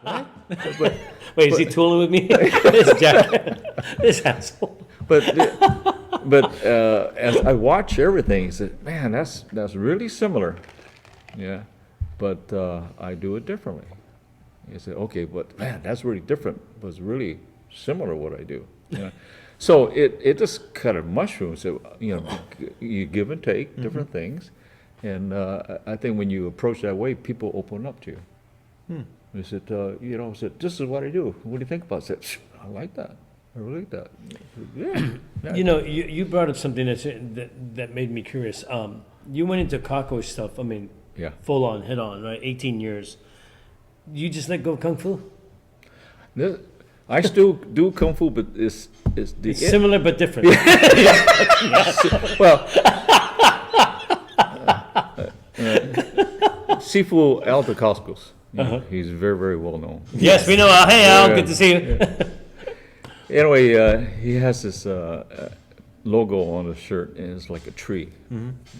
Right? Wait, is he tooling with me? This Jack, this asshole. But as I watch everything, I said, man, that's really similar. Yeah. But I do it differently. You say, okay, but man, that's really different, but it's really similar what I do. Yeah. So it just kind of mushrooms. So, you give and take different things. And I think when you approach that way, people open up to you. They said, said, this is what I do. What do you think about it? I said, I like that. I really like that. Yeah. You brought up something that made me curious. You went into cockroach stuff. I mean, Yeah. full on, head on, right? 18 years. You just let go of kung fu. I still do kung fu, but it's Similar but different. well. Sifu Al Dacascos. He's very, very well known. Yes, we know. Hey, Al, good to see you. Anyway, he has this logo on his shirt, and it's like a tree.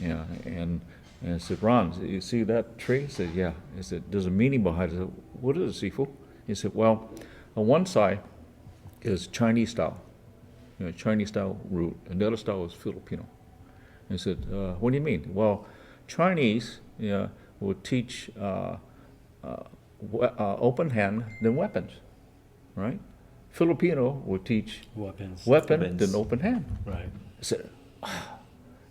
Yeah, and I said, Ron, you see that tree? He said, yeah. He said, there's a meaning behind it. I said, what is it, Sifu? He said, well, on one side is Chinese style, Chinese style root, and the other style is Filipino. I said, what do you mean? Well, Chinese will teach open hand, then weapons, right? Filipino will teach weapons. Then open hand. Right. I said,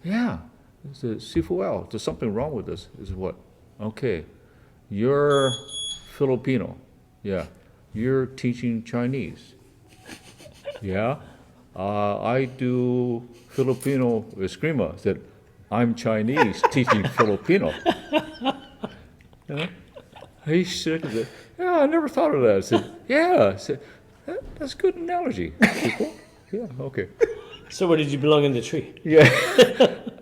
yeah. I said, Sifu Al, there's something wrong with this. He said, what? Okay, you're Filipino. Yeah. You're teaching Chinese. Yeah. I do Filipino eskrima. I said, I'm Chinese teaching Filipino. He shook his head. Yeah, I never thought of that. I said, yeah. I said, that's a good analogy. People. Yeah, okay. So where did you belong in the tree? Yeah.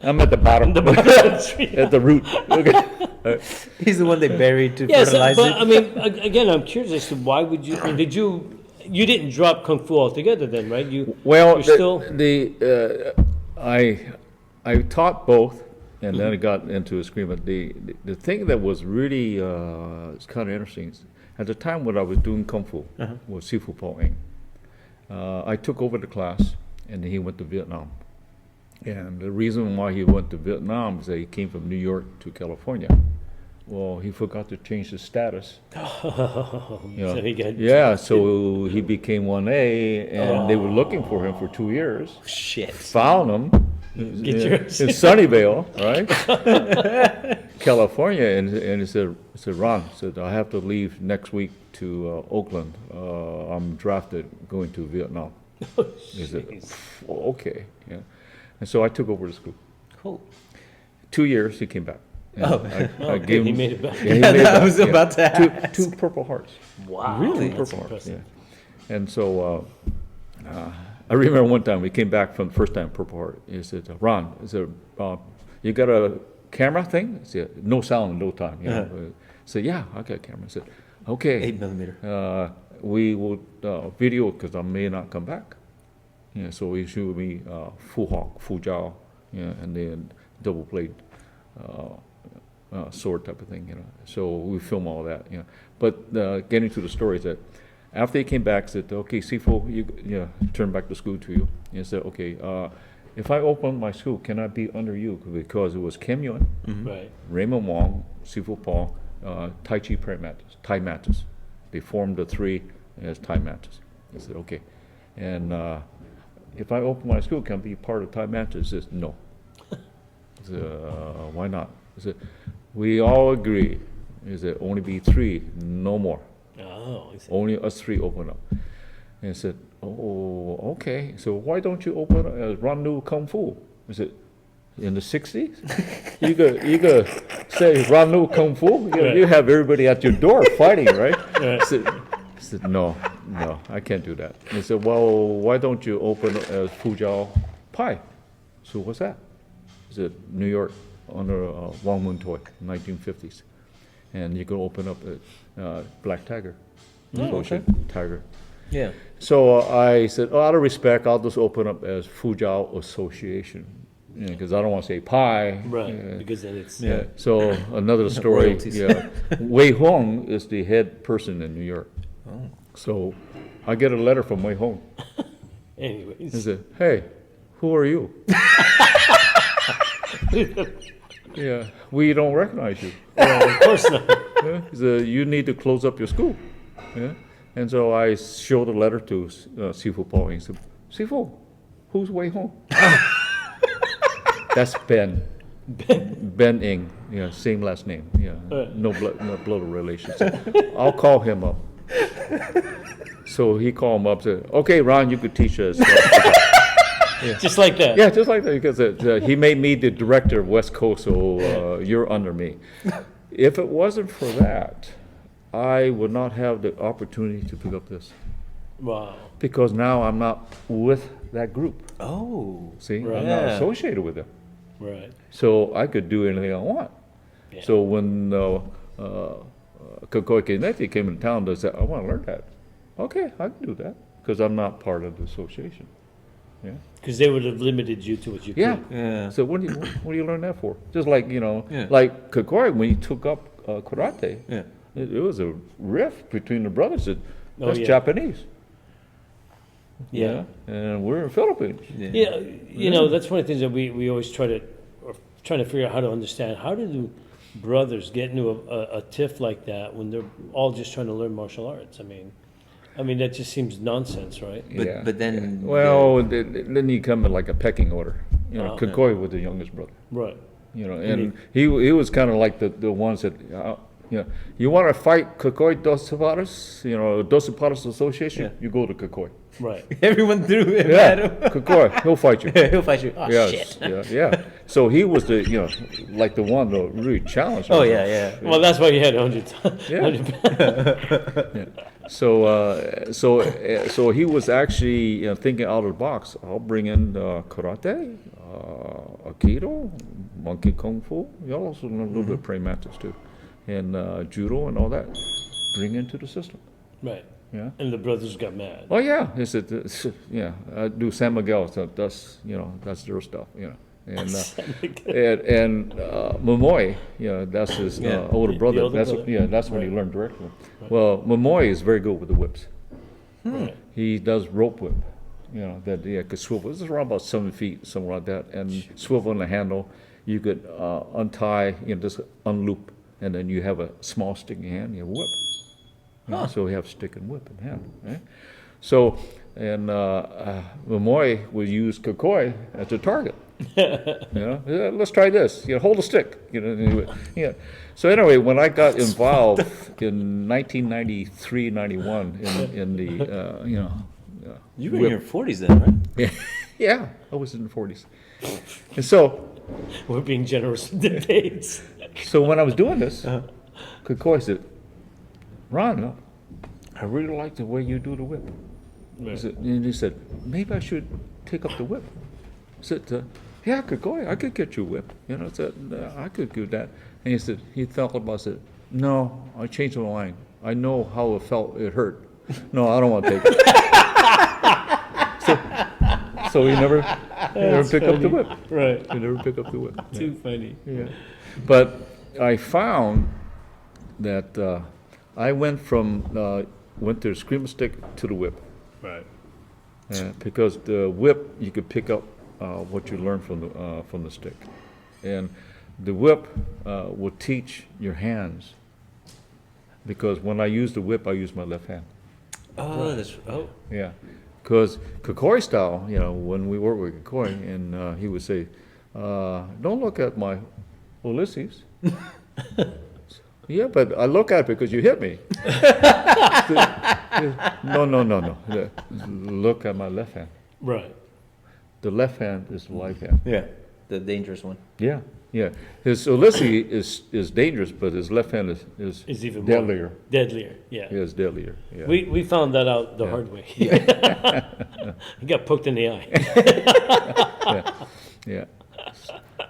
I'm at the bottom. At the root. Okay. He's the one they buried to Yes, fertilize but it. I mean, again, I'm curious as to why would you? You didn't drop kung fu altogether, then, right? I taught both, and then I got into eskrima. The thing that was really it's kind of interesting. At the time when I was doing kung fu with Sifu Paul Eng, I took over the class, and then he went to Vietnam. And the reason why he went to Vietnam is that he came from New York to California. Well, he forgot to change his status. So So he became 1A, and they were looking for him for 2 years. Shit. Found him in Sunnyvale, right? California, and he said, Ron, I have to leave next week to Oakland. I'm drafted going to Vietnam. He said, okay. Yeah. And so I took over the school. Cool. 2 years, he came back. I gave him, he made it back. Yeah, he made it back. I was about to ask. Two Purple Hearts. Wow. Really? Two Purple Hearts, yeah. And so I remember one time we came back from the first time Purple Heart. He said, Ron, you got a camera thing? I said, no sound, no time. I said, yeah, I got a camera. I said, okay. 8mm. We will video because I may not come back. So he showed me Fu Hawk, Fu Jiao, and then double blade sword type of thing. So we film all that. But getting to the story is that after he came back, said, okay, Sifu, you turn back the school to you. He said, okay, if I open my school, can I be under you? Because it was Kim Yun, Right. Raymond Wong, Sifu Paul, Tai Chi prayer matches, Thai matches. They formed the three as Thai matches. I said, okay. And if I open my school, can I be part of Thai matches? He says, no. I said, why not? I said, we all agree. He said, only be three, no more. Oh, I see. Only us three open up. And I said, oh, okay. So why don't you open up as Ran Nu Kung Fu? I said, in the 60s? you could say Ran Nu Kung Fu? You have everybody at your door fighting, right? I said, no, I can't do that. He said, well, why don't you open as Fu Jiao Pai? So what's that? He said, New York, under Wang Mun Toy, 1950s. And you can open up at Black Tiger. Tiger. Yeah. So I said, out of respect, I'll just open up as Fu Jiao Association. Because I don't want to say Pai. Right, because then it's... So another story. Royalties. Wei Hong is the head person in New York. So I get a letter from my home. It Anyways, said, "Hey, who are you?" Yeah, we don't recognize you. well, of course not. Yeah, he said, "You need to close up your school." Yeah, and so I showed the letter to Sifu Paul. He said, "Sifu, who's way home?" That's Ben. Ben Ing. Yeah, same last name. Yeah, no blood relation. So I'll call him up. So he called him up. Said, "Okay, Ron, you could teach us." Just like that. Yeah, just like that, because he made me the director of West Coast, so you're under me. If it wasn't for that, I would not have the opportunity to pick up this, Wow. because now I'm not with that group. Oh. See, Right. I'm not Yeah. associated with them, Right. so I could do anything I want. Yeah. So when Kokoi Kineti came in town, they said, "I want to learn that." Okay, I can do that, because I'm not part of the association. Yeah. Because they would have limited you to what you Yeah. could. Yeah. So what do you learn that for? Just like, Yeah. like Kokoi, when he took up karate, Yeah. it was a rift between the brothers. Oh, That's yeah. Japanese. Yeah. And we're in Philippines. Yeah, you know, that's one of the things that we always trying to figure out how to understand. How do brothers get into a tiff like that when they're all just trying to learn martial arts? I mean that just seems nonsense, right? But then Well, then you come in like a pecking order. Oh. Kokoi was the youngest brother. Right. And he was kind of like the ones that, you want to fight Kokoi Dos Zapatos, Dos Zapatos Association, Yeah. you go to Kokoi. Right. everyone threw him Yeah, at him. Kokoi, he'll fight you. He'll fight you. Oh Yes, shit. yeah. So he was the, like the one that really challenged. Oh him. yeah, yeah. Well, that's why you had 100. Yeah. So he was actually thinking out of the box. I'll bring in karate, aikido, monkey kung fu. You also learn a little bit of praying mantis too, and judo and all that. Bring into the system. Right. Yeah. And the brothers got mad. Oh yeah, he said, I do San Miguel. So that's that's their stuff. And Momoy, that's his Yeah. older brother. older That's brother. that's when he Right. learned directly. Well, Momoy is very good with the whips. Right. He does rope whip, that could swivel. This is around about 7 feet, somewhere like that, and swivel on the handle. You could untie, just unloop, and then you have a small stick in your hand. You whip. So we have stick and whip in hand. Right? So, and Momoy will use Kokoi as a target. Let's try this. Hold a stick. So anyway, when I got involved in 1993, 91 in the You were in your 40s then, right? yeah, I was in the 40s, and so We're being generous with the dates. when I was doing this, Kokoi said, "Ron, I really like the way you do the whip." And he said, "Maybe I should take up the whip." I said, "Yeah, Kokoi, I could get you a whip." I said, "I could do that." And he said, he thought about it, said, "No, I changed my mind. I know how it hurt. No, I don't want to take it." so he never picked up the whip. Right. He never picked up the whip. Too funny. Yeah. But I found that I went to the screamer stick to the whip. Right. Because the whip, you could pick up what you learn from the stick. And the whip will teach your hands. Because when I use the whip, I use my left hand. Oh, Yeah. Because Kokoi style, when we work with Kokoi, and he would say, "Don't look at my Ulysses." Yeah, but I look at it because you hit me. No. Yeah. Look at my left hand. Right. The left hand is the life hand. yeah. The dangerous one. Yeah. His Ulysses is dangerous, but his left hand is Is even deadlier. more deadlier. Yeah. Yeah, it's deadlier. Yeah. We found that out the hard way. He got poked in the eye. Yeah.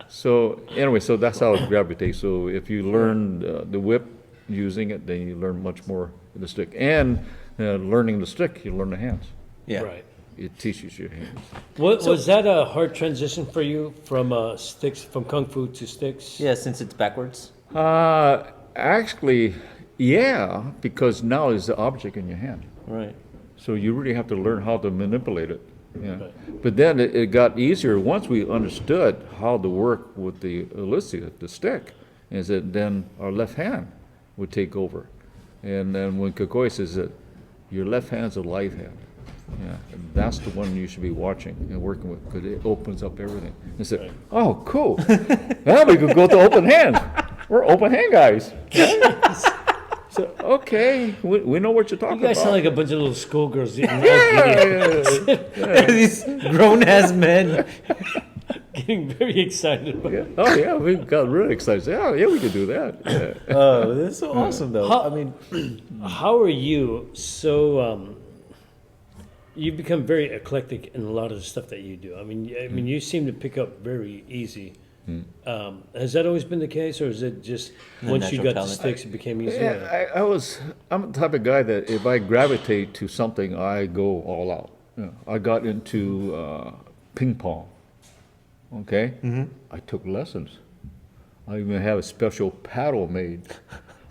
So anyway, so that's how it gravitates. So if you learn the whip using it, then you learn much more of the stick. And learning the stick, you learn the hands. Yeah. Right. It teaches you hands. Was that a hard transition for you from sticks, from kung fu to sticks? Yeah, since it's backwards. Actually, Yeah, because now it's the object in your hand. Right. So you really have to learn how to manipulate it. Yeah. Right. But then it got easier once we understood how to work with the Alicia, the stick, is that then our left hand would take over. And then when Kakoi says that your left hand's a light hand. Yeah, and that's the one you should be watching and working with because it opens up everything. And said, oh, cool. Now we could go to open hand. We're open hand guys. So, okay, we know what you're talking You guys about. sound like a bunch of little schoolgirls getting, These grown ass men. getting very excited about Yeah. Oh, yeah, we got really excited. Yeah, we could do that. Yeah. Oh, that's so awesome, though. How- I mean, How are you so? You've become very eclectic in a lot of the stuff that you do. I mean, you seem to pick up very easy. Has that always been the case, or is it just The once you natural got the talent. sticks, it became easier? Yeah, I'm the type of guy that if I gravitate to something, I go all out. You know, I got into ping pong. Okay, I took lessons. I even have a special paddle made.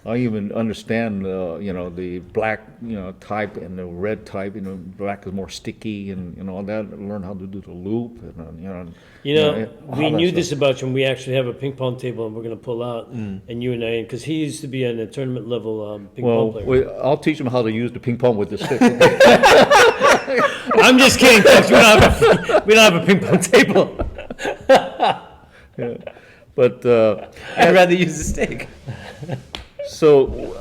I even understand, the black, type and the red type. Black is more sticky and all that. I learned how to do the loop and all We that knew stuff. this about you, and we actually have a ping pong table, and we're going to pull out, and you and I, because he used to be in a tournament level ping pong Well, player. I'll teach them how to use the ping pong with the stick. I'm just kidding, folks. We don't have a ping pong table. But I'd rather use the steak. so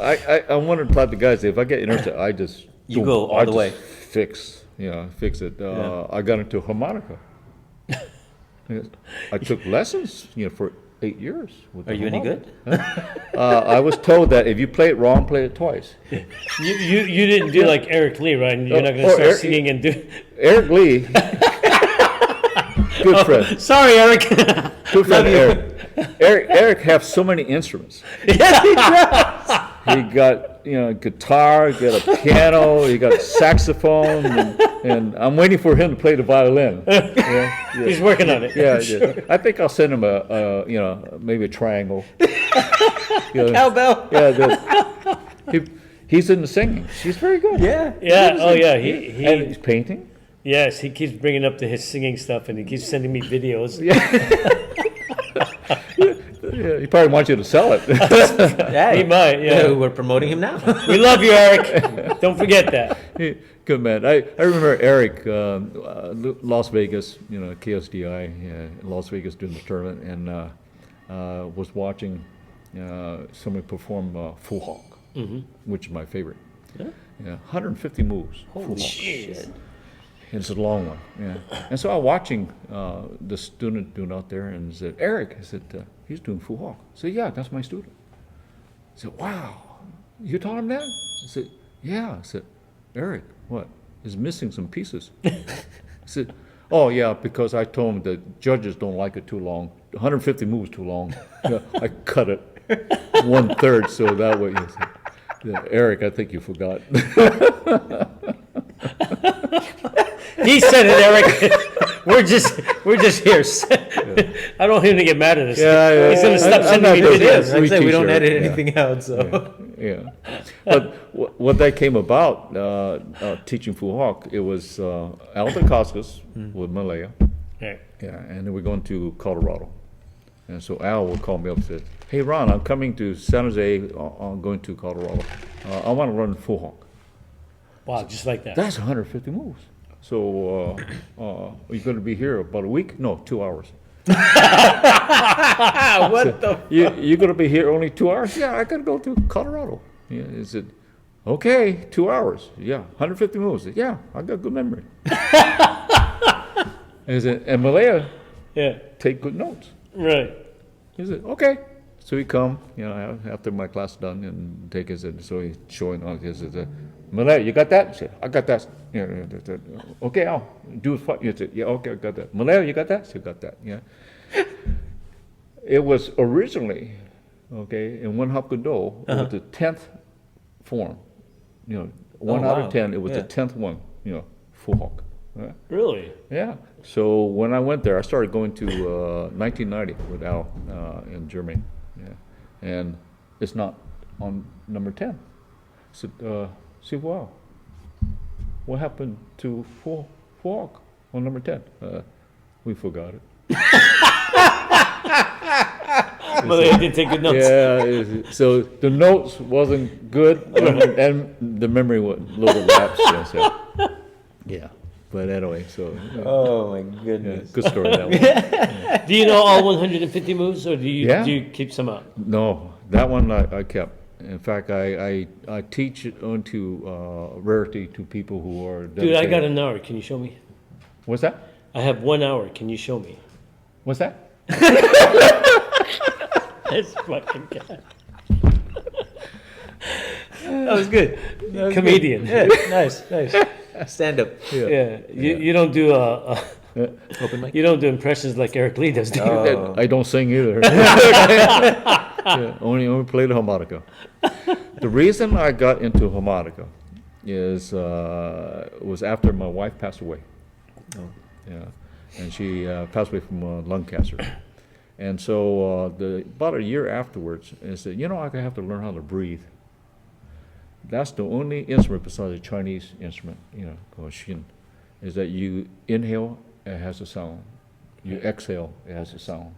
I'm one of the type of guys that if I get interested, I just You go all I the just way. fix it. Yeah. I got into harmonica. I took lessons, for 8 years. With Are the you any harmonica. good? I was told that if you play it wrong, play it twice. You didn't do like Eric Lee, right? And you're not going to Or start Eric- singing and do. Eric Lee, good friend, Sorry, Eric. good friend Eric. Eric have so many instruments. Yes, he does. He got guitar, he got a piano, he got saxophone, and I'm waiting for him to play the violin. Yeah, He's working on it. yeah. I think I'll send him maybe a triangle. Yeah, Cowbell. he's in the singing. He's very good. Yeah. Yeah. Oh, yeah. And he's painting. Yes, he keeps bringing up his singing stuff, and he keeps sending me videos. Yeah, he probably wants you to sell it. Yeah, He might. Yeah. We're promoting him now. We love you, Eric. Don't forget that. Good man. I remember Eric, Las Vegas, KSDI, Las Vegas doing the tournament, and was watching somebody perform Full Hawk, which is my favorite. Yeah? Yeah, 150 moves. Full Hawk. Shit. It's a long one, yeah. And so I was watching the student doing out there and said, Eric, I said, he's doing Full Hawk. I said, yeah, that's my student. I said, wow, you taught him that? I said, yeah. I said, Eric, what? He's missing some pieces. I said, oh, yeah, because I told him the judges don't like it too long. 150 moves too long. Yeah, I cut it 1/3 so that way. He said, yeah, Eric, I think you forgot. He said it, Eric. We're just here. I don't want him to get mad at us. Yeah, He's gonna stop I'm sending not me gonna- videos. Like I say, we don't T-shirt, edit yeah. anything out, so. Yeah, but what that came about, teaching Full Hawk, it was Al Dacascos with Malaya, Yeah. yeah, and then we're going to Colorado. And so Al would call me up and say, hey, Ron, I'm coming to San Jose, I'm going to Colorado. I want to run Full Hawk. Wow, just like that. That's 150 moves. So you're going to be here about a week? No, 2 hours. What the? You're going to be here only 2 hours? Yeah, I got to go to Colorado. Yeah, he said, okay, 2 hours. Yeah, 150 moves. Yeah, I got good memory. And Malaya Yeah. take good notes. Right. He said, okay. So he come, after my class done and take his, so he's showing on his, Malaya, you got that? I said, I got that. Yeah, okay, Al, do it. He said, yeah, okay, I got that. Malaya, you got that? I said, got that, yeah. It was originally, in one Hapkido, it was the 10th form. One out wow. of 10, it was Yeah. the 10th one, Full Hawk. Yeah. Really? Yeah. So when I went there, I started going to 1990 with Al in Germany. Yeah. And it's not on number 10. I said, said, wow, what happened to walk on number 10? We forgot it. Well, they did take good notes. Yeah, so the notes wasn't good, and the memory was a little lapsed. Yeah, so, yeah, but anyway, so Oh my yeah, goodness. good story that one. Do you know all 150 moves, or do you Yeah. keep some out? No, that one I kept. In fact, I teach it onto rarity to people who are Dude, I got dedicated. an hour. Can you show me? What's that? I have 1 hour. Can you show me? What's that? This fucking guy. That was good. That was Comedian. good. Yeah, nice. Stand up. Yeah. You don't do Open mic. you don't do impressions like Eric Lee does, do you? Oh. I don't sing either. Yeah, only play the harmonica. The reason I got into harmonica is was after my wife passed away. Oh. Yeah, and she passed away from lung cancer. And so about a year afterwards, I said, you know, I have to learn how to breathe. That's the only instrument besides the Chinese instrument, you know, called Xin, is that you inhale, it has a sound. You exhale, it has a sound.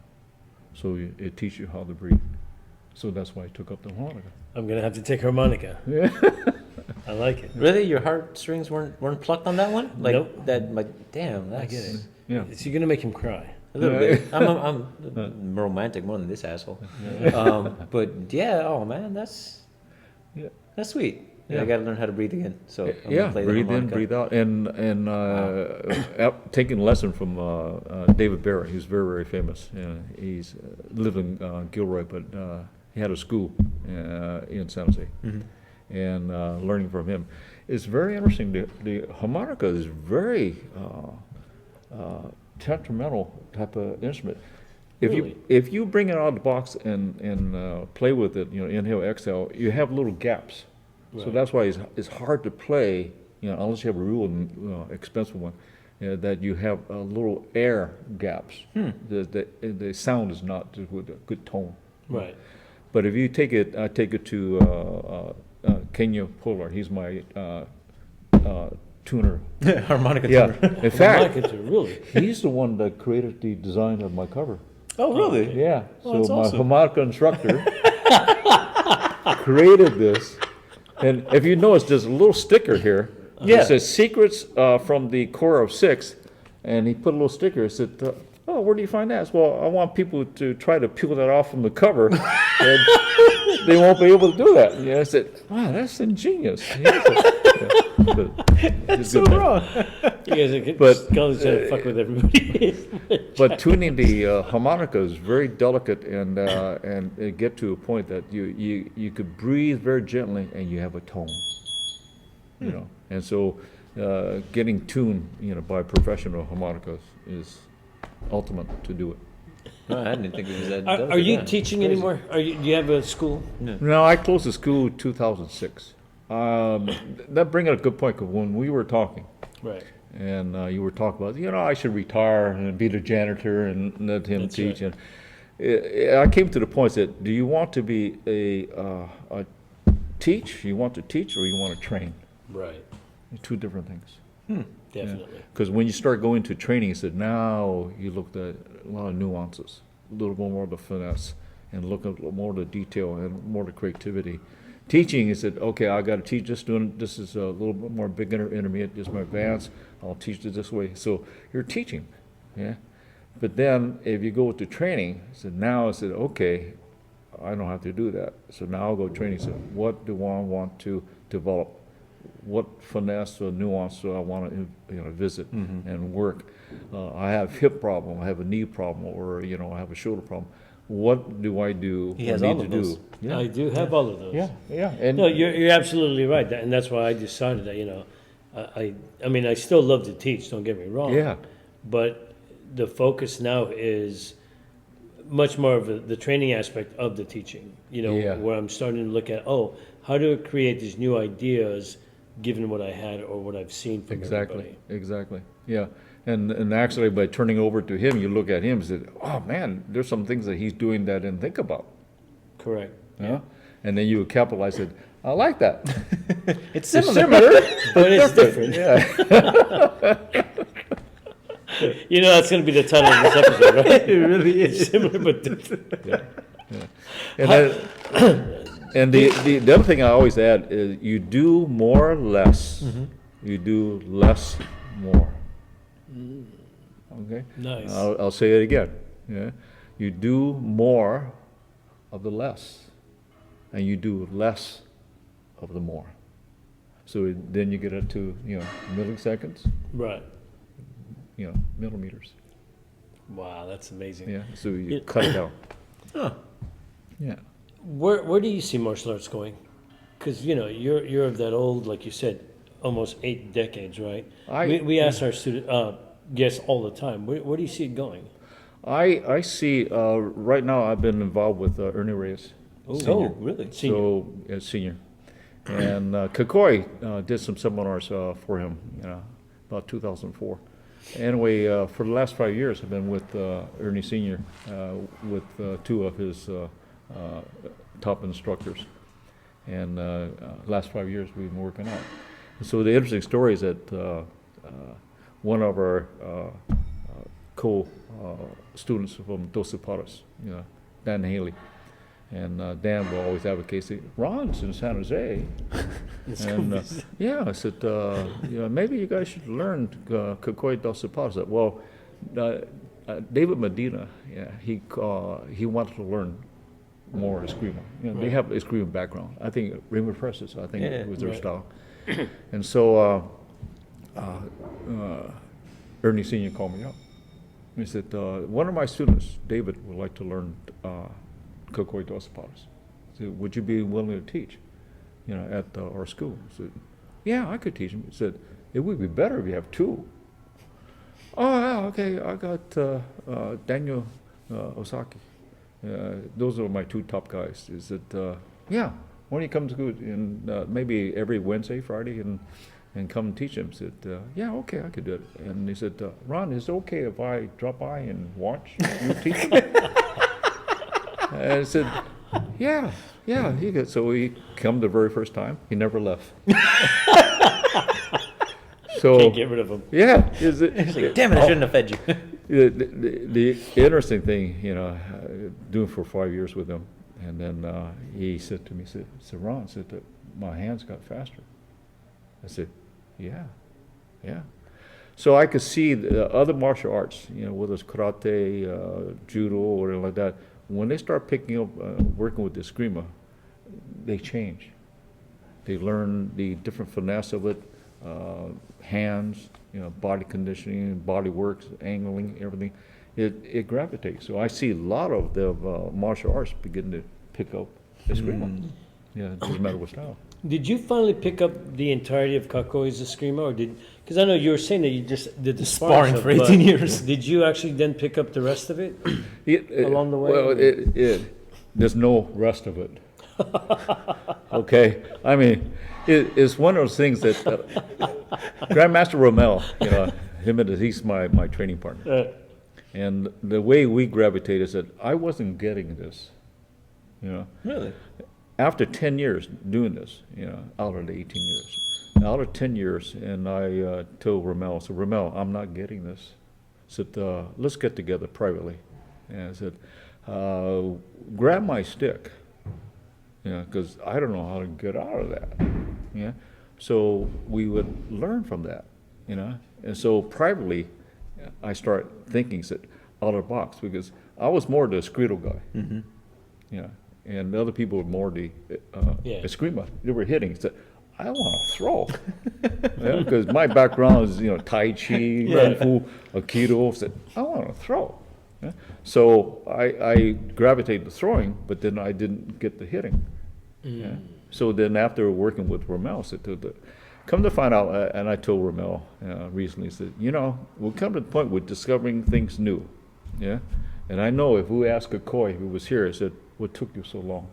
So it teaches you how to breathe. So that's why I took up the harmonica. I'm gonna have to take harmonica. Yeah. I like it. Really, your heartstrings weren't plucked on that one? Like Nope. that? Like, damn, that's I get it. Yeah. So you're gonna make him cry. a little bit. I'm romantic more than this asshole. But yeah, oh man, that's Yeah. that's sweet. Yeah, I Yeah. got to learn how to breathe again. So I'm Yeah, gonna play the breathe in, harmonica. breathe out, and taking a lesson from David Barrett. He's very, very famous. He's lived in Gilroy, but he had a school in San Jose, and learning from him. It's very interesting. The harmonica is very temperamental type of instrument. Really? If you bring it out of the box and play with it, you know, inhale, exhale, you have little gaps. So Right. that's why it's hard to play, you know, unless you have a real expensive one, that you have little air gaps. The sound is not with a good tone. Right. But if you take it, I take it to Kenya Polar. He's my tuner. harmonica. Yeah. tuner. In fact, Harmonica too, really. he's the one that created the design of my cover. Oh really? Yeah. Oh, that's So my awesome. harmonica instructor created this. And if you notice, there's a little sticker here. Yeah. It says secrets from the core of six. And he put a little sticker. He said, oh, where do you find that? I said, well, I want people to try to peel that off from the cover. And they won't be able to do that. Yeah, I said, wow, that's ingenious. It's So good, man. wrong. You guys are But, Scully's trying to fuck with everybody. But tuning the harmonica is very delicate and it get to a point that you could breathe very gently and you have a tone, you know. And so getting tuned, you know, by professional harmonicas is ultimate to do it. No, I didn't think it was that. Are delicate, you yeah. teaching Crazy. anymore? Do you have a school? No, I closed the school in 2006. That brings up a good point, 'cause when we were talking, Right. and you were talking about, you know, I should retire and be the janitor and let him That's teach. right. And I came to the point that, do you want to be a teach? You want to teach, or you want to train? Right. Two different things. Definitely. Because when you start going to training, you said now you look at a lot of nuances, a little bit more of the finesse, and look at more of the detail and more of the creativity. Teaching is that, okay, I got to teach this. This is a little bit more beginner, intermediate, just my advanced. I'll teach it this way. So you're teaching, yeah. But then if you go to training, so now I said, okay, I don't have to do that. So now I'll go training. So what do I want to develop? What finesse or nuance do I want to, you know, visit and work? I have hip problem. I have a knee problem, or you know, I have a shoulder problem. What do I do? He or has need all to of those. do? Yeah. I do have all of those. Yeah. And No, you're absolutely right, and that's why I decided that, you know, I mean, I still love to teach, don't get me wrong. yeah, But the focus now is much more of the training aspect of the teaching, you know, Yeah. where I'm starting to look at, how do I create these new ideas given what I had or what I've seen from everybody. exactly. Yeah. And actually, by turning over to him, you look at him and say, oh man, there's some things that he's doing that I didn't think about. Correct. Yeah. and then you would capitalize it. I like that. It's It's similar. similar, But it's different. Yeah. You know, that's going to be the title of this episode, right? It really is. Similar but different. And the other thing I always add is you do more less. You do less more. Okay. Nice. I'll say it again. Yeah. You do more of the less, and you do less of the more. So then you get up to milliseconds, Right. millimeters. Wow, that's amazing. Yeah. So you Yeah. cut it down. Huh. Yeah. Where do you see martial arts going? Because you're of that old, like you said, almost 8 decades, right? We ask our guests all the time. Where do you see it going? I see. Right now, I've been involved with Ernie Reyes. Oh, really? Senior. So senior, and Kakoi did some seminars for him, about 2004. Anyway, for the last 5 years, I've been with Ernie Senior, with 2 of his top instructors, and last 5 years we've been working out. So the interesting story is that one of our co-students from Dos Zapatas, Dan Haley. And Dan will always advocate, say, Ron's in San Jose. And yeah, I said, maybe you guys should learn Kakoi Dos Zapatas. Well, David Medina, he wanted to learn more Eskrima. They have Eskrima background. I think Raymond Presses, it was their style. And so Ernie Senior called me up. He said, one of my students, David, would like to learn Kakoi Dos Zapatas. So would you be willing to teach, at our school? I said, yeah, I could teach him. He said, it would be better if you have 2. Oh, yeah, okay, I got Daniel Osaki. Those are my 2 top guys. He said, yeah, why don't you come to school and maybe every Wednesday, Friday, and come and teach him? I said, yeah, okay, I could do it. And he said, Ron, is it okay if I drop by and watch you teach? And I said, yeah, he could. So he come the very first time. He never left. So Can't get rid of them. yeah, It's like, damn it, I shouldn't have fed you. the interesting thing, doing for 5 years with him, and then he said to me, said Ron, that my hands got faster. I said, yeah. So I could see the other martial arts, whether it's karate, judo, or anything like that. When they start picking up, working with the Eskrima, they change. They learn the different finesse of it, hands, body conditioning, body works, angling, everything. It gravitates. So I see a lot of the martial arts begin to pick up Eskrima. Yeah, it doesn't matter what style. Did you finally pick up the entirety of Kakoi's Eskrima, or because I know you were saying that you just did the Sparring stuff, for 18 years. Did you actually then pick up the rest of it? Along the way? Well, there's no rest of it. Okay, I mean, it's one of those things that Grandmaster Rommel, he's my training partner, and the way we gravitate is that I wasn't getting this, Really? After 10 years doing this, out of the 18 years, out of 10 years, and I told Rommel, so Rommel, I'm not getting this. I said, let's get together privately. And I said, grab my stick, because I don't know how to get out of that. Yeah, so we would learn from that, And so privately, I start thinking out of the box, because I was more the Escrito guy. And the other people were more the Eskrima. They were hitting. So I want to throw, because my background is Tai Chi, Kung Fu, Aikido. Said I want to throw. So I gravitated to throwing, but then I didn't get the hitting. So then after working with Rommel, said come to find out, and I told Rommel recently, said we'll come to the point with discovering things new. Yeah, and I know if we asked Kakoi, who was here, I said, what took you so long?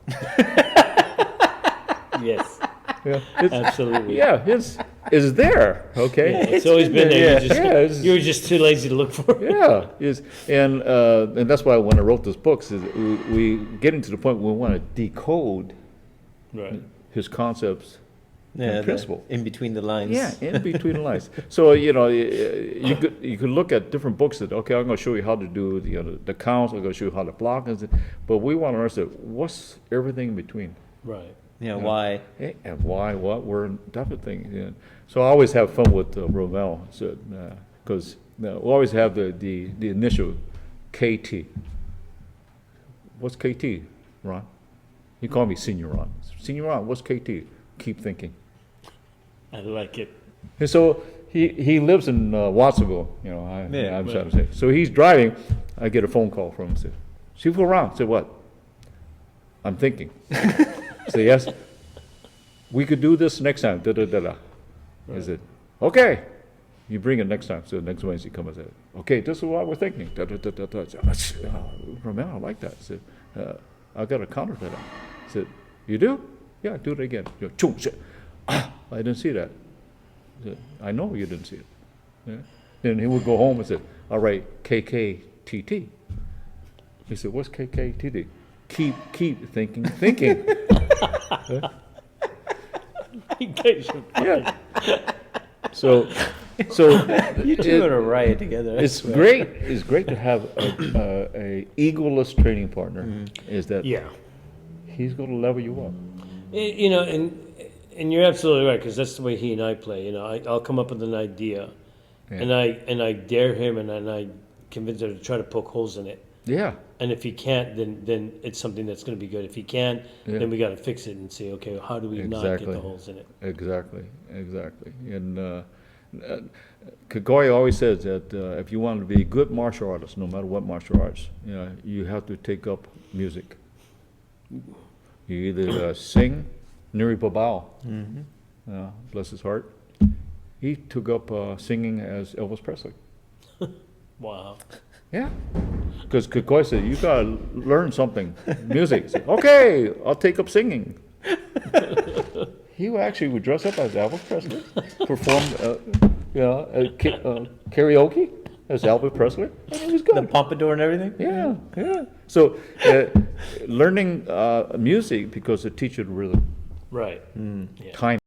Yes, Yeah, absolutely. Yeah, it's there. Okay. Yeah, it's always been there. Yeah, You were just too lazy to look for it. Yeah, and that's why when I wrote this book, is we getting to the point where we want to decode Right. his concepts and the principle. in between the lines. Yeah, in between the lines. So you could look at different books that I'm going to show you how to do the counts. I'm going to show you how to block, but we want to understand what's everything in between. Why? And why, what, where, that type of thing. Yeah. So I always have fun with Romel, because we always have the initial KT. What's KT, Ron? You call me Senior Ron. Senior Ron, what's KT? Keep thinking. I like it. And so he lives in Watsonville, I'm sad to say. So he's driving. I get a phone call from him. Said, "Chief Ron." Said, "What?" "I'm thinking." Say, "Yes, we could do this next time." Da da da da. I said, "Okay, you bring it next time." So next Wednesday, come and say, "Okay, this is what we're thinking." Da da da da da. I said, Romel, I like that. I said, "I got a counter to that." I said, "You do?" "Yeah, do it again." Chum, said, "I didn't see that." I said, "I know you didn't see it." Yeah. Then he would go home and say, "All right, KKTT." He said, "What's KKTT?" Keep thinking. Yeah. So You two are a riot together. I it's swear. great. It's great to have a egoless training partner. Is that Yeah. he's going to level you up. And you're absolutely right, because that's the way he and I play. I'll come up with an idea, Yeah. and I dare him, and I convince him to try to poke holes in it. Yeah. And if he can't, then it's something that's going to be good. If he can, Yeah. then we got to fix it and say, okay, how do we not get Exactly. the holes in it? Exactly. And Kagoi always says that if you want to be a good martial artist, no matter what martial arts, you have to take up music. You either sing, Nuri Babao, bless his heart. He took up singing as Elvis Presley. Wow. Yeah. Because Kagoi said, you got to learn something, music. He said, okay, I'll take up singing. He actually would dress up as Elvis Presley, perform karaoke as Elvis Presley, and it was good. The pompadour and everything. Yeah. So learning music because it teaches rhythm, Right. timing.